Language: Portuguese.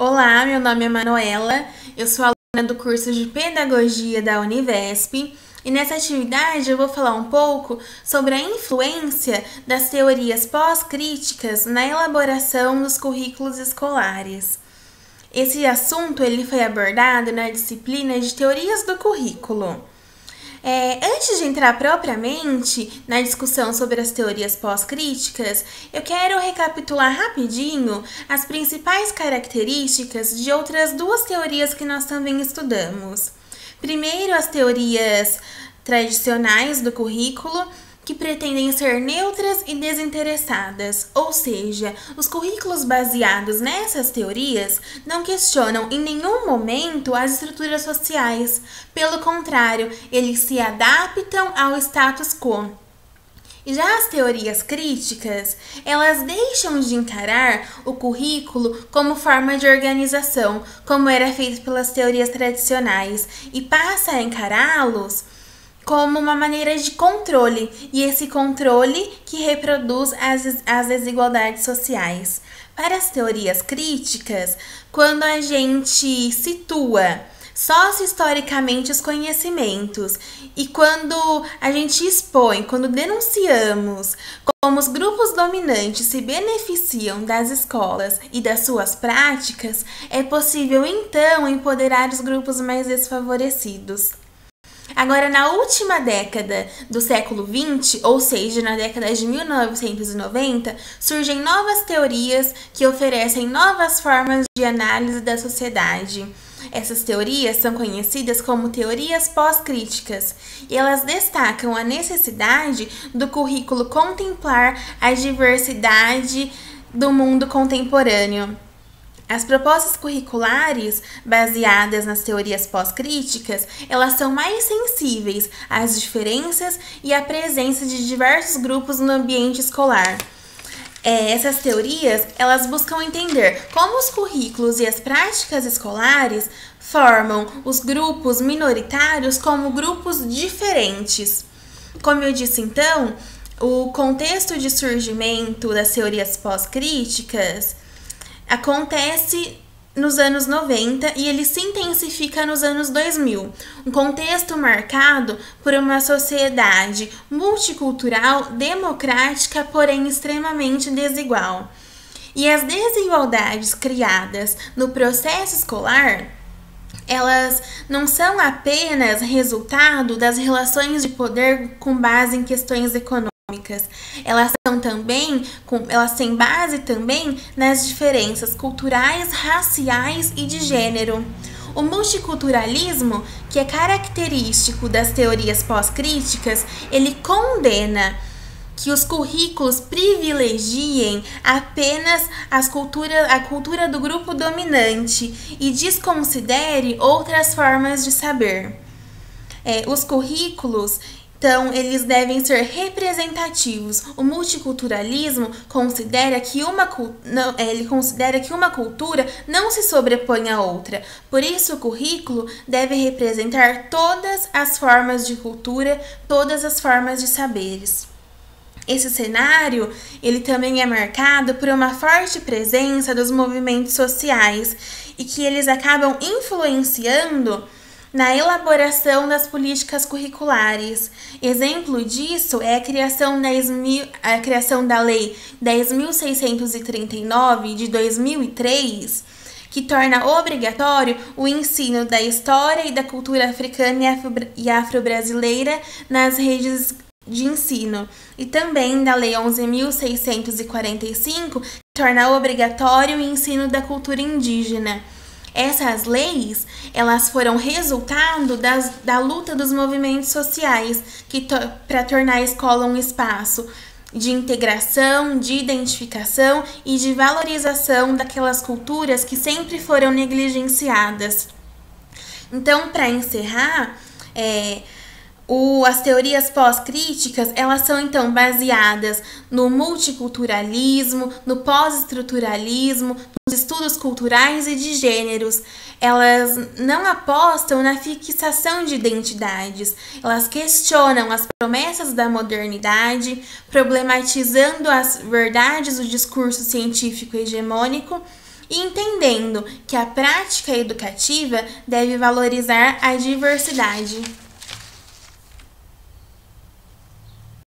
Olá, meu nome é Manuela, eu sou aluna do curso de Pedagogia da Univesp e nessa atividade eu vou falar um pouco sobre a influência das teorias pós-críticas na elaboração dos currículos escolares. Esse assunto ele foi abordado na disciplina de Teorias do Currículo. Antes de entrar propriamente na discussão sobre as teorias pós-críticas, eu quero recapitular rapidinho as principais características de outras duas teorias que nós também estudamos. Primeiro, as teorias tradicionais do currículo, que pretendem ser neutras e desinteressadas, ou seja, os currículos baseados nessas teorias não questionam em nenhum momento as estruturas sociais, pelo contrário, eles se adaptam ao status quo. Já as teorias críticas, elas deixam de encarar o currículo como forma de organização, como era feito pelas teorias tradicionais, e passa a encará-los como uma maneira de controle, e esse controle que reproduz as desigualdades sociais. Para as teorias críticas, quando a gente situa socio-historicamente os conhecimentos e quando a gente expõe, quando denunciamos como os grupos dominantes se beneficiam das escolas e das suas práticas, é possível então empoderar os grupos mais desfavorecidos. Agora, na última década do século XX, ou seja, na década de 1990, surgem novas teorias que oferecem novas formas de análise da sociedade. Essas teorias são conhecidas como teorias pós-críticas e elas destacam a necessidade do currículo contemplar a diversidade do mundo contemporâneo. As propostas curriculares baseadas nas teorias pós-críticas, elas são mais sensíveis às diferenças e à presença de diversos grupos no ambiente escolar. Essas teorias, elas buscam entender como os currículos e as práticas escolares formam os grupos minoritários como grupos diferentes. Como eu disse então, o contexto de surgimento das teorias pós-críticas acontece nos anos 90 e ele se intensifica nos anos 2000, um contexto marcado por uma sociedade multicultural, democrática, porém extremamente desigual. E as desigualdades criadas no processo escolar, elas não são apenas resultado das relações de poder com base em questões econômicas. Elas têm base também nas diferenças culturais, raciais e de gênero. O multiculturalismo, que é característico das teorias pós-críticas, ele condena que os currículos privilegiem apenas a cultura do grupo dominante e desconsidere outras formas de saber. Os currículos, então, eles devem ser representativos. O multiculturalismo considera que uma cultura não se sobrepõe à outra. Por isso, o currículo deve representar todas as formas de cultura, todas as formas de saberes. Esse cenário, ele também é marcado por uma forte presença dos movimentos sociais e que eles acabam influenciando na elaboração das políticas curriculares. Exemplo disso é a criação da Lei 10.639 de 2003, que torna obrigatório o ensino da história e da cultura africana e afro-brasileira nas redes de ensino, e também da Lei 11.645, que torna obrigatório o ensino da cultura indígena. Essas leis, elas foram resultado da luta dos movimentos sociais para tornar a escola um espaço de integração, de identificação e de valorização daquelas culturas que sempre foram negligenciadas. Então, para encerrar, as teorias pós-críticas, elas são então baseadas no multiculturalismo, no pós-estruturalismo, nos estudos culturais e de gêneros. Elas não apostam na fixação de identidades, elas questionam as promessas da modernidade, problematizando as verdades do discurso científico hegemônico e entendendo que a prática educativa deve valorizar a diversidade.